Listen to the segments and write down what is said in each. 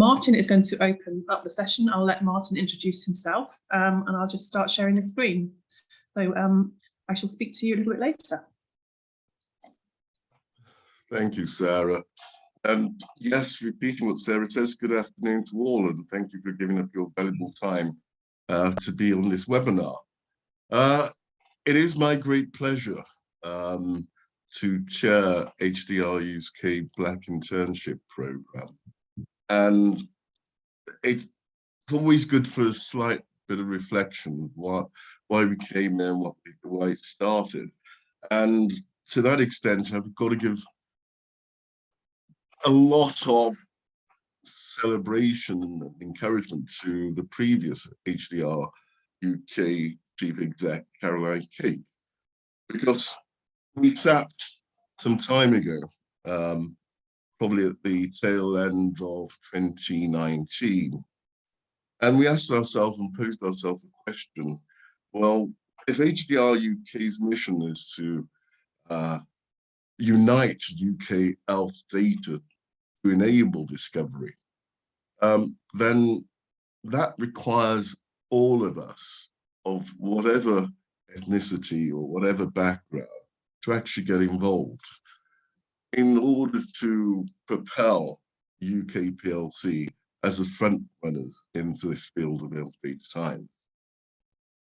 Martin is going to open up the session. I'll let Martin introduce himself, and I'll just start sharing the screen. So I shall speak to you a little bit later. Thank you, Sarah. And yes, repeating what Sarah says, good afternoon to all, and thank you for giving up your valuable time to be on this webinar. It is my great pleasure to chair HDRU's Black Internship Programme. And it's always good for a slight bit of reflection of why we came there and why it started. And to that extent, I've got to give a lot of celebration and encouragement to the previous HDR UK Chief Exec, Caroline Cake, because we sat some time ago, probably at the tail end of 2019, and we asked ourselves and posed ourselves a question, well, if HDR UK's mission is to unite UK health data to enable discovery, then that requires all of us of whatever ethnicity or whatever background to actually get involved in order to propel UK PLC as a front runners into this field of health data science.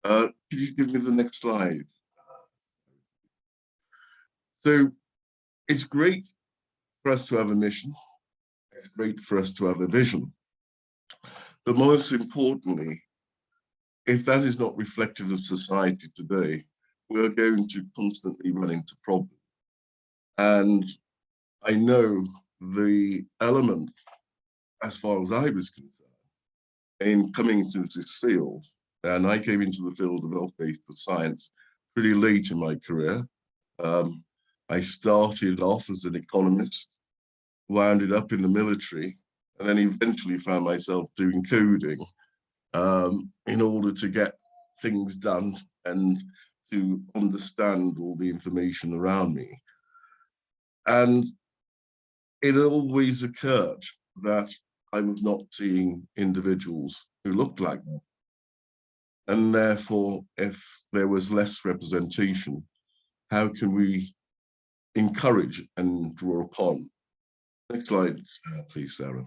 Could you give me the next slide? So it's great for us to have a mission. It's great for us to have a vision. But most importantly, if that is not reflective of society today, we are going to constantly run into problems. And I know the element, as far as I was concerned, in coming into this field, and I came into the field of health data science pretty late in my career. I started off as an economist, wound up in the military, and then eventually found myself doing coding in order to get things done and to understand all the information around me. And it always occurred that I was not seeing individuals who looked like me. And therefore, if there was less representation, how can we encourage and draw upon? Next slide, please, Sarah.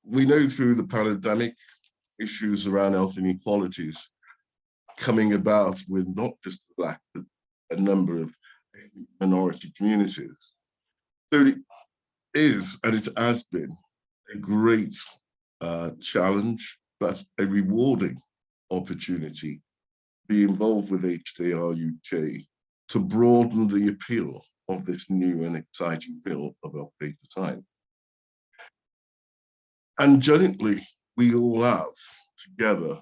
We know through the pandemic, issues around health inequalities coming about with not just the Black, but a number of minority communities. So it is, and it has been, a great challenge, but a rewarding opportunity to be involved with HDR UK to broaden the appeal of this new and exciting field of health data science. And jointly, we all have together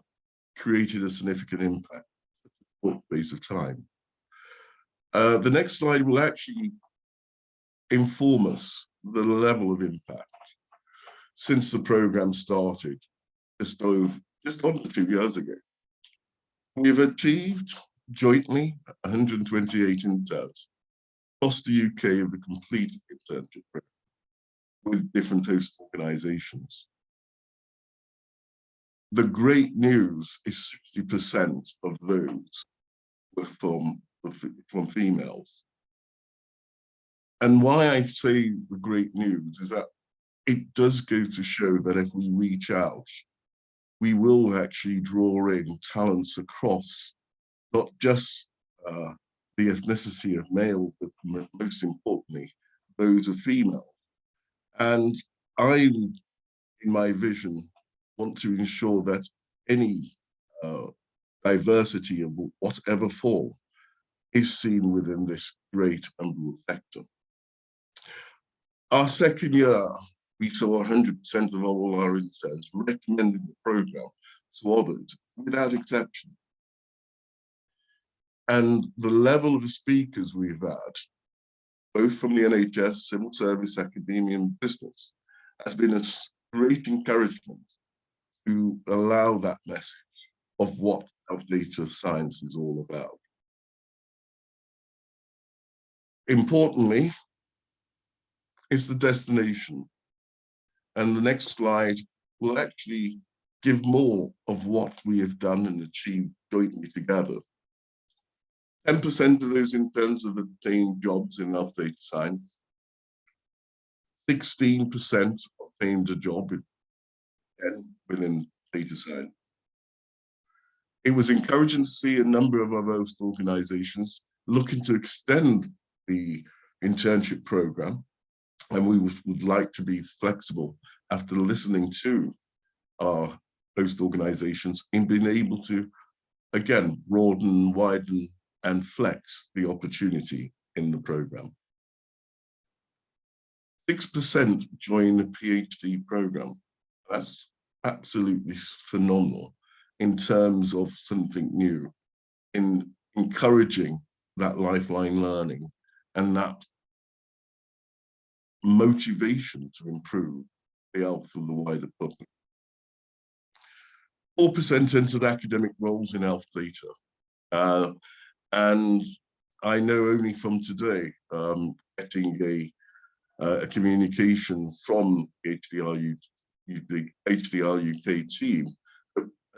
created a significant impact in a short space of time. The next slide will actually inform us the level of impact since the program started just under 2 years ago. We've achieved jointly 128 interns across the UK of the completed internship program with different host organizations. The great news is 60% of those were from females. And why I say the great news is that it does go to show that if we reach out, we will actually draw in talents across not just the ethnicity of male, but most importantly, those of female. And I, in my vision, want to ensure that any diversity of whatever form is seen within this great umbrella sector. Our second year, we saw 100% of all our interns recommending the program to others without exception. And the level of speakers we've had, both from the NHS, civil service, academia, and business, has been a great encouragement to allow that message of what health data science is all about. Importantly, is the destination. And the next slide will actually give more of what we have done and achieved jointly together. 10% of those interns have obtained jobs in health data science. 16% obtained a job within data science. It was encouraging to see a number of our host organizations looking to extend the internship program, and we would like to be flexible after listening to our host organizations in being able to, again, broaden, widen, and flex the opportunity in the program. 6% join the PhD program. That's absolutely phenomenal in terms of something new, in encouraging that lifelong learning and that motivation to improve the health of the wider public. 4% entered academic roles in health data. And I know only from today, getting a communication from the HDR UK team,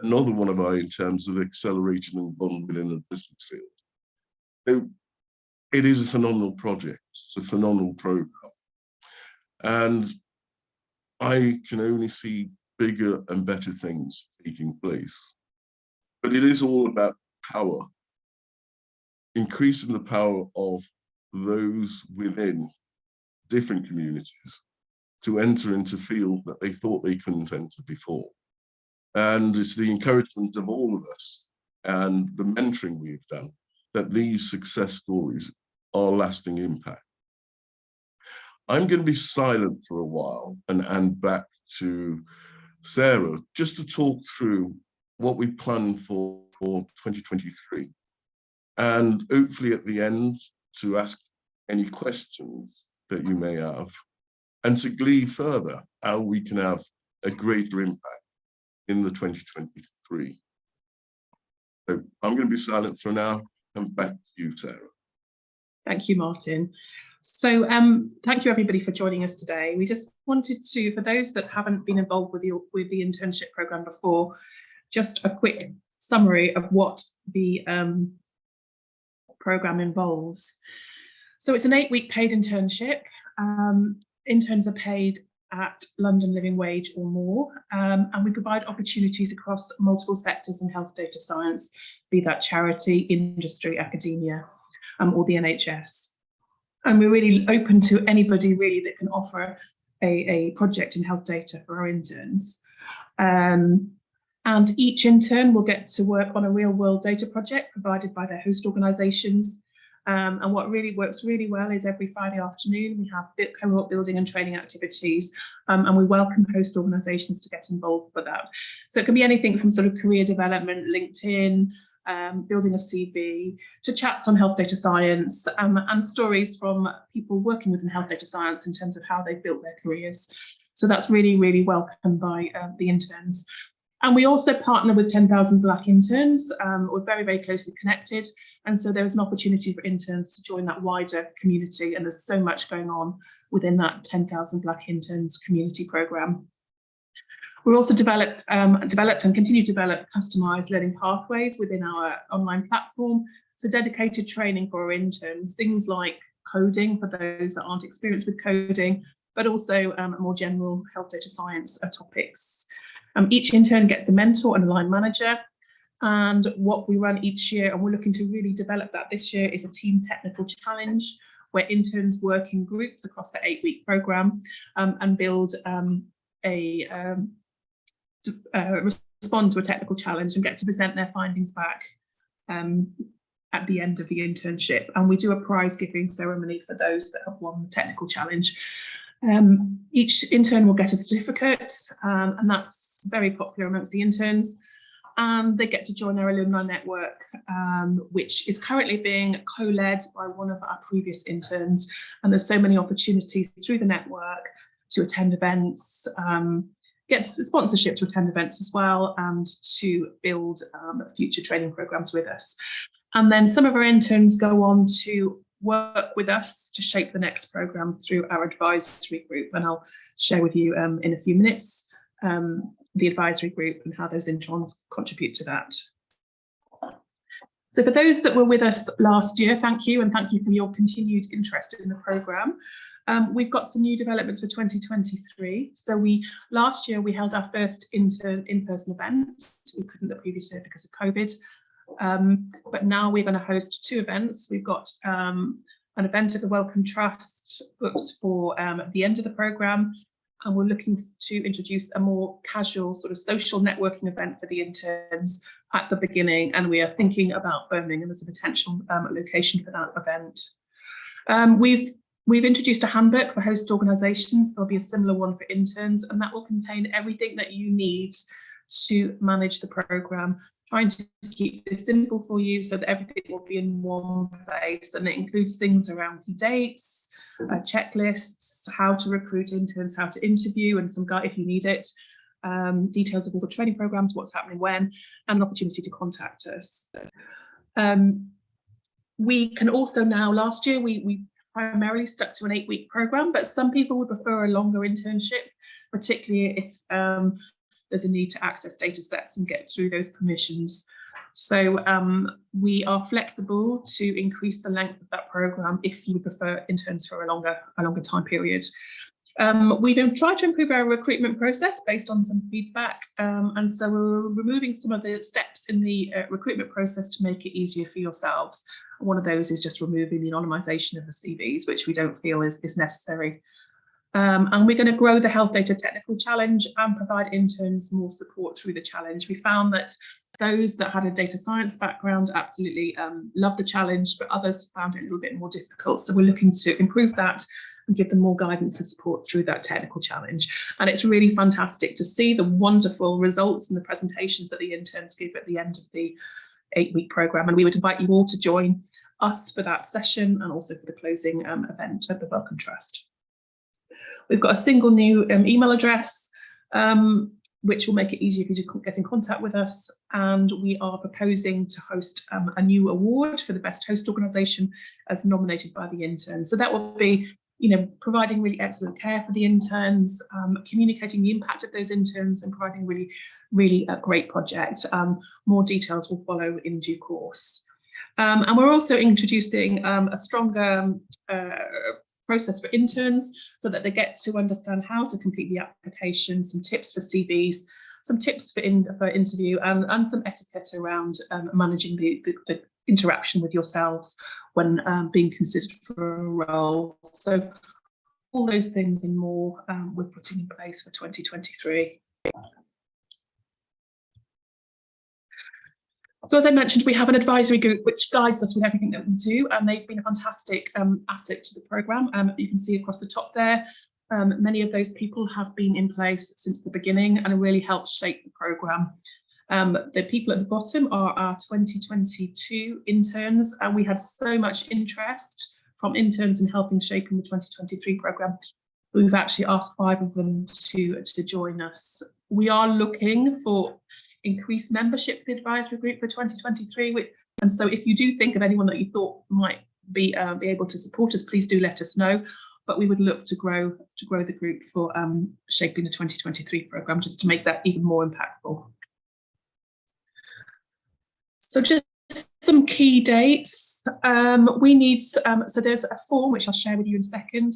another one of our in terms of accelerating involvement within the business field. So it is a phenomenal project. It's a phenomenal program. And I can only see bigger and better things taking place. But it is all about power, increasing the power of those within different communities to enter into fields that they thought they couldn't enter before. And it's the encouragement of all of us and the mentoring we've done that these success stories are lasting impact. I'm going to be silent for a while and hand back to Sarah just to talk through what we plan for 2023. And hopefully at the end to ask any questions that you may have and to glean further how we can have a greater impact in the 2023. So I'm going to be silent for now and back to you, Sarah. Thank you, Martin. So thank you everybody for joining us today. We just wanted to, for those that haven't been involved with the internship programme before, just a quick summary of what the programme involves. So it's an 8-week paid internship. Interns are paid at London Living Wage or more, and we provide opportunities across multiple sectors in health data science, be that charity, industry, academia, or the NHS. And we're really open to anybody really that can offer a project in health data for our interns. And each intern will get to work on a real world data project provided by their host organisations. And what really works really well is every Friday afternoon we have cohort building and training activities, and we welcome host organisations to get involved with that. So it can be anything from sort of career development, LinkedIn, building a CV, to chats on health data science, and stories from people working within health data science in terms of how they've built their careers. So that's really, really welcome by the interns. And we also partner with 10,000 Black interns. We're very, very closely connected. And so there's an opportunity for interns to join that wider community. And there's so much going on within that 10,000 Black interns community programme. We're also developed and continue to develop customised learning pathways within our online platform. So dedicated training for our interns, things like coding for those that aren't experienced with coding, but also more general health data science topics. Each intern gets a mentor and a line manager. And what we run each year, and we're looking to really develop that this year, is a team technical challenge where interns work in groups across the 8-week programme and build respond to a technical challenge and get to present their findings back at the end of the internship. And we do a prize giving ceremony for those that have won the technical challenge. Each intern will get a certificate, and that's very popular amongst the interns. And they get to join our alumni network, which is currently being co-led by one of our previous interns. And there's so many opportunities through the network to attend events, get sponsorship to attend events as well, and to build future training programs with us. And then some of our interns go on to work with us to shape the next programme through our advisory group, and I'll share with you in a few minutes the advisory group and how those interns contribute to that. So for those that were with us last year, thank you, and thank you for your continued interest in the programme. We've got some new developments for 2023. So last year we held our first in-person event. We couldn't the previous year because of COVID. But now we're going to host 2 events. We've got an event at the Wellcome Trust books for the end of the programme, and we're looking to introduce a more casual sort of social networking event for the interns at the beginning, and we are thinking about Birmingham as a potential location for that event. We've introduced a handbook for host organisations. There'll be a similar one for interns, and that will contain everything that you need to manage the programme, trying to keep this simple for you so that everything will be in one place, and it includes things around key dates, checklists, how to recruit interns, how to interview, and some guide if you need it, details of all the training programmes, what's happening when, and an opportunity to contact us. We can also now, last year we primarily stuck to an 8-week programme, but some people would prefer a longer internship, particularly if there's a need to access data sets and get through those permissions. So we are flexible to increase the length of that programme if you would prefer interns for a longer time period. We've tried to improve our recruitment process based on some feedback, and so we're removing some of the steps in the recruitment process to make it easier for yourselves. One of those is just removing the anonymisation of the CVs, which we don't feel is necessary. And we're going to grow the Health Data Technical Challenge and provide interns more support through the challenge. We found that those that had a data science background absolutely loved the challenge, but others found it a little bit more difficult. So we're looking to improve that and give them more guidance and support through that technical challenge. And it's really fantastic to see the wonderful results and the presentations that the interns give at the end of the 8-week programme. And we would invite you all to join us for that session and also for the closing event at the Wellcome Trust. We've got a single new email address, which will make it easier for you to get in contact with us. And we are proposing to host a new award for the best host organisation as nominated by the interns. So that will be, providing really excellent care for the interns, communicating the impact of those interns, and providing really a great project. More details will follow in due course. And we're also introducing a stronger process for interns so that they get to understand how to complete the application, some tips for CVs, some tips for interview, and some etiquette around managing the interaction with yourselves when being considered for a role. So all those things and more we're putting in place for 2023. So as I mentioned, we have an advisory group which guides us with everything that we do, and they've been a fantastic asset to the programme. You can see across the top there, many of those people have been in place since the beginning and really helped shape the programme. The people at the bottom are our 2022 interns, and we had so much interest from interns in helping shaping the 2023 programme. We've actually asked 5 of them to join us. We are looking for increased membership for the advisory group for 2023, and so if you do think of anyone that you thought might be able to support us, please do let us know. But we would look to grow the group for shaping the 2023 programme, just to make that even more impactful. So just some key dates. We need so there's a form which I'll share with you in a second,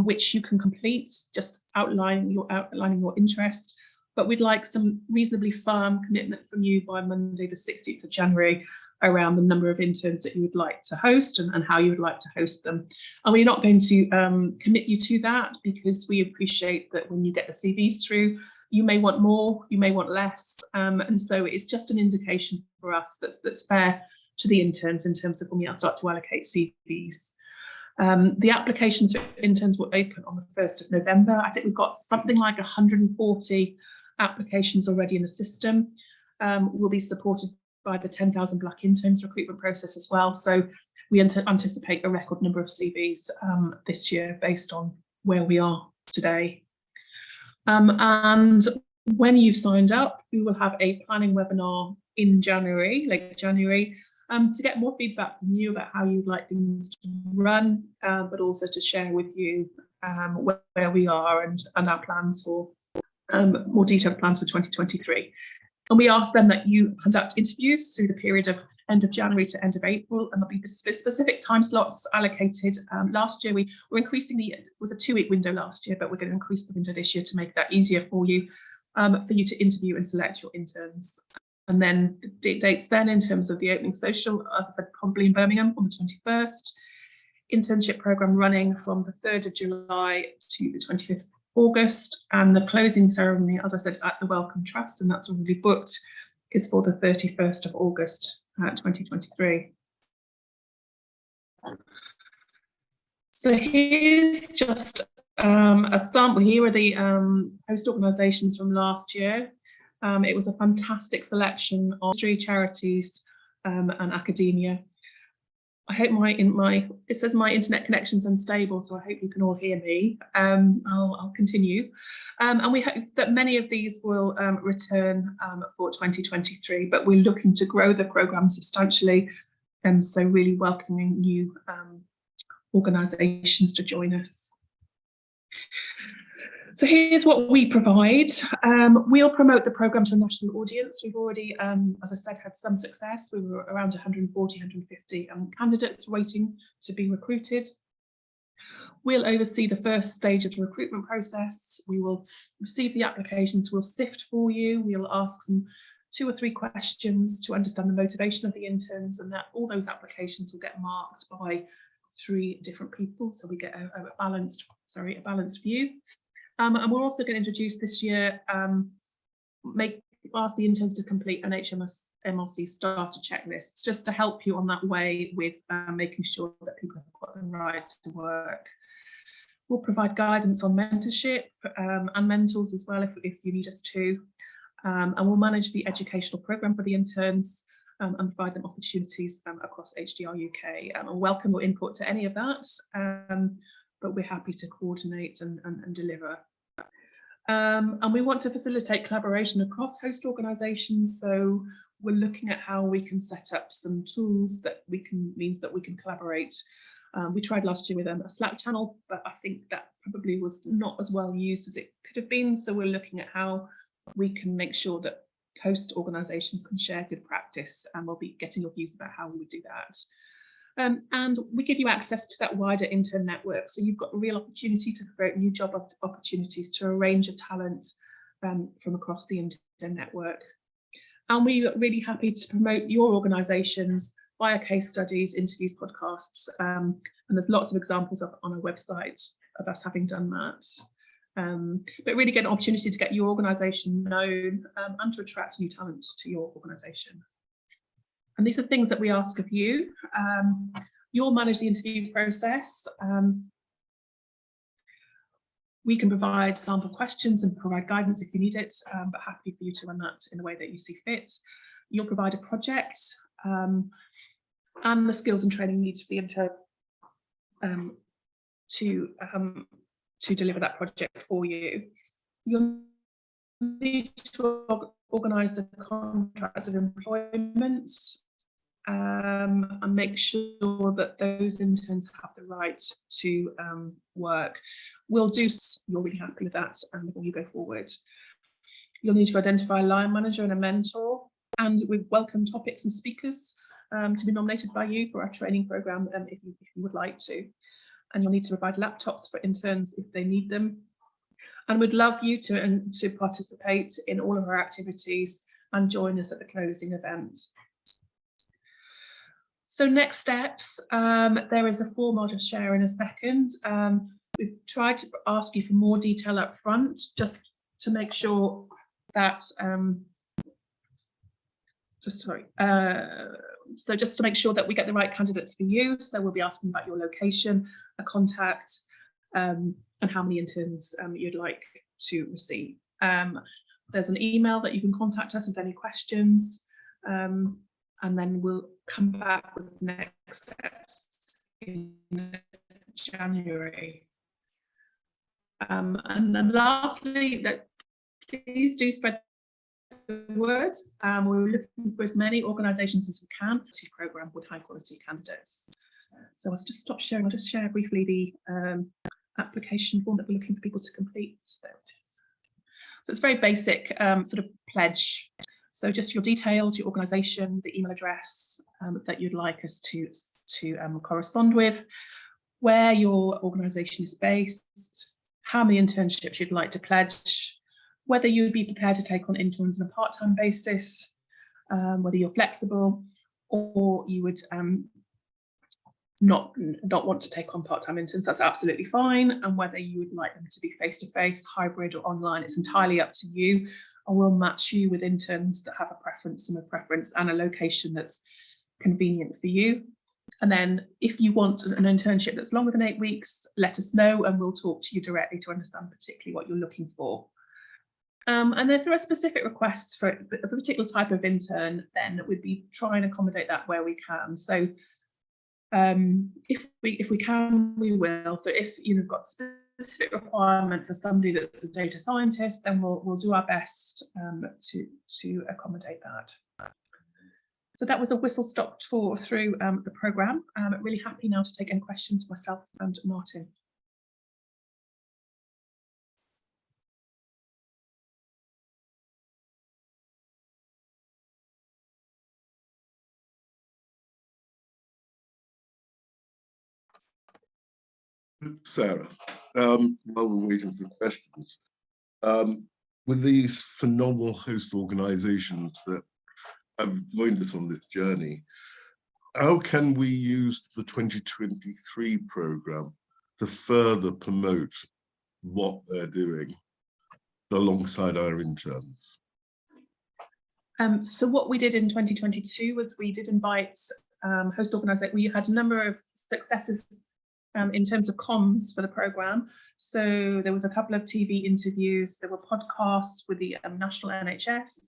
which you can complete, just outlining your interest. But we'd like some reasonably firm commitment from you by Monday, the 16th of January, around the number of interns that you would like to host and how you would like to host them. And we're not going to commit you to that, because we appreciate that when you get the CVs through, you may want more, you may want less. And so it's just an indication for us that's fair to the interns in terms of when we start to allocate CVs. The applications for interns will open on the 1st of November. I think we've got something like 140 applications already in the system. Will be supported by the 10,000 Black interns recruitment process as well. So we anticipate a record number of CVs this year based on where we are today. And when you've signed up, we will have a planning webinar in January, late January, to get more feedback from you about how you'd like things to run, but also to share with you where we are and our plans for more detailed plans for 2023. And we ask them that you conduct interviews through the period of end of January to end of April, and there'll be specific time slots allocated. Last year, we were increasing it was a 2-week window last year, but we're going to increase the window this year to make that easier for you to interview and select your interns. And then the dates then in terms of the opening social, as I said, probably in Birmingham on the 21st. Internship programme running from the 3rd of July to the 25th of August, and the closing ceremony, as I said, at the Wellcome Trust, and that's already booked, is for the 31st of August 2023. So here's just a sample. Here are the host organisations from last year. It was a fantastic selection of industry, charities, and academia. I hope it says my internet connection's unstable, so I hope you can all hear me. I'll continue. And we hope that many of these will return for 2023, but we're looking to grow the programme substantially, so really welcoming new organisations to join us. So here's what we provide. We'll promote the programme to a national audience. We've already, as I said, had some success. We were around 140, 150 candidates waiting to be recruited. We'll oversee the first stage of the recruitment process. We will receive the applications, we'll sift for you. We'll ask some 2 or 3 questions to understand the motivation of the interns, and that all those applications will get marked by 3 different people. So we get a balanced view. And we're also going to introduce this year, ask the interns to complete an HMRC starter checklist, just to help you on that way with making sure that people have got the right to work. We'll provide guidance on mentorship and mentors as well if you need us to. And we'll manage the educational programme for the interns and provide them opportunities across HDR UK. And welcome your input to any of that. But we're happy to coordinate and deliver. And we want to facilitate collaboration across host organisations. So we're looking at how we can set up some tools that means that we can collaborate. We tried last year with a Slack channel, but I think that probably was not as well used as it could have been. So we're looking at how we can make sure that host organisations can share good practice, and we'll be getting your views about how we would do that. And we give you access to that wider intern network. So you've got a real opportunity to create new job opportunities to a range of talent from across the intern network. And we're really happy to promote your organisations via case studies, interviews, podcasts. And there's lots of examples on our website of us having done that. But really get an opportunity to get your organisation known and to attract new talent to your organisation. And these are things that we ask of you. You'll manage the interview process. We can provide sample questions and provide guidance if you need it, but happy for you to run that in the way that you see fit. You'll provide a project and the skills and training needed for the intern to deliver that project for you. You'll need to organise the contracts of employment and make sure that those interns have the right to work. We'll do, you're really happy with that, and before you go forward. You'll need to identify a line manager and a mentor, and we welcome topics and speakers to be nominated by you for our training programme if you would like to. And you'll need to provide laptops for interns if they need them. And we'd love you to participate in all of our activities and join us at the closing event. So next steps, there is a form I'll just share in a second. We've tried to ask you for more detail up front, just to make sure that, so just to make sure that we get the right candidates for you. So we'll be asking about your location, a contact, and how many interns you'd like to receive. There's an email that you can contact us with any questions, and then we'll come back with next steps in January. And then lastly, that please do spread forward. We're looking for as many organisations as we can to programme with high quality candidates. So I'll just stop sharing. I'll just share briefly the application form that we're looking for people to complete. There it is. So it's very basic sort of pledge. So just your details, your organisation, the email address that you'd like us to correspond with, where your organisation is based, how many internships you'd like to pledge, whether you'd be prepared to take on interns on a part-time basis, whether you're flexible, or you would not want to take on part-time interns, that's absolutely fine. And whether you would like them to be face-to-face, hybrid, or online, it's entirely up to you. And we'll match you with interns that have a preference and a location that's convenient for you. And then if you want an internship that's longer than 8 weeks, let us know and we'll talk to you directly to understand particularly what you're looking for. And if there are specific requests for a particular type of intern, then we'd be trying to accommodate that where we can. So if we can, we will. So if you've got specific requirement for somebody that's a data scientist, then we'll do our best to accommodate that. So that was a whistle-stop tour through the programme. I'm really happy now to take any questions for myself and Martin. Sarah, while we're waiting for questions, with these phenomenal host organisations that have joined us on this journey, how can we use the 2023 programme to further promote what they're doing alongside our interns? So what we did in 2022 was we did invite host organisations. We had a number of successes in terms of comms for the programme. So there was a couple of TV interviews, there were podcasts with the national NHS,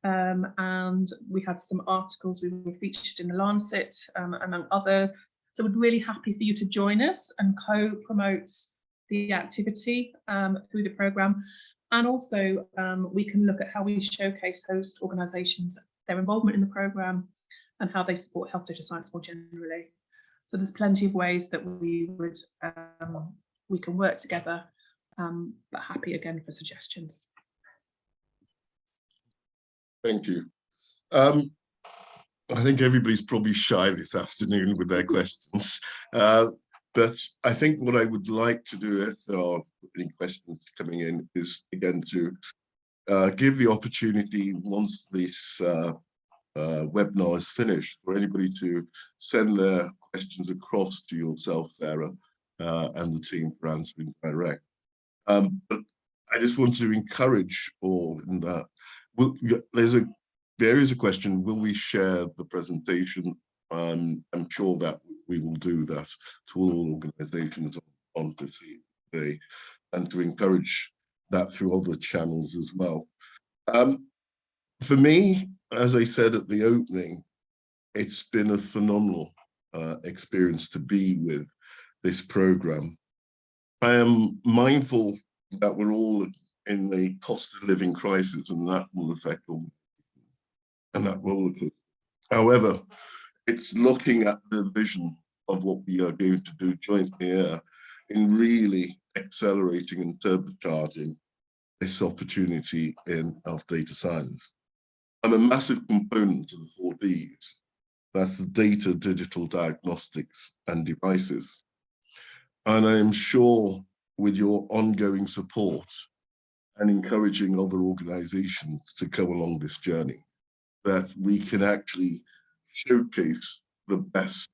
and we had some articles. We were featured in the Lancet, among other. So we're really happy for you to join us and co-promote the activity through the programme. And also we can look at how we showcase host organisations, their involvement in the programme and how they support health data science more generally. So there's plenty of ways that we can work together, but happy again for suggestions. Thank you. I think everybody's probably shy this afternoon with their questions, but I think what I would like to do, if there are any questions coming in, is again to give the opportunity once this webinar is finished for anybody to send their questions across to yourself, Sarah, and the team for answering direct. But I just want to encourage all in that. There is a question, will we share the presentation? I'm sure that we will do that to all organisations on this day, and to encourage that through other channels as well. For me, as I said at the opening, it's been a phenomenal experience to be with this programme. I am mindful that we're all in a cost of living crisis, and that will affect all, and that will occur. However, it's looking at the vision of what we are going to do jointly here in really accelerating and turbocharging this opportunity in health data science. I'm a massive component of the 4 Ds. That's the data, digital, diagnostics, and devices. And I am sure with your ongoing support and encouraging other organisations to come along this journey, that we can actually showcase the best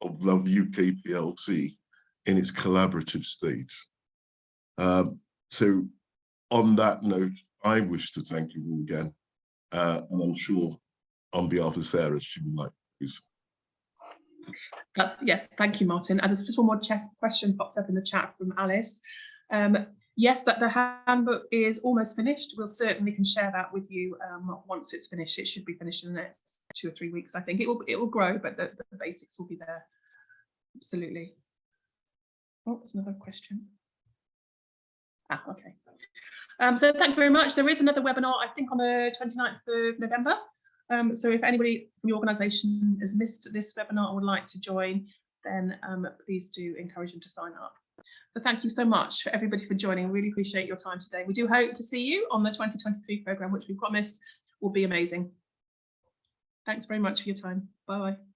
of Love UK PLC in its collaborative stage. So on that note, I wish to thank you all again. And I'm sure on behalf of Sarah, she would like to please. Yes, thank you, Martin. And there's just one more question popped up in the chat from Alice. Yes, that the handbook is almost finished. We'll certainly can share that with you once it's finished. It should be finished in the next 2 or 3 weeks. I think it will grow, but the basics will be there. Absolutely. Oh, there's another question. Okay. So thank you very much. There is another webinar, I think, on the 29th of November. So if anybody from your organisation has missed this webinar and would like to join, then please do encourage them to sign up. But thank you so much for everybody for joining. Really appreciate your time today. We do hope to see you on the 2023 programme, which we promise will be amazing. Thanks very much for your time. Bye-bye.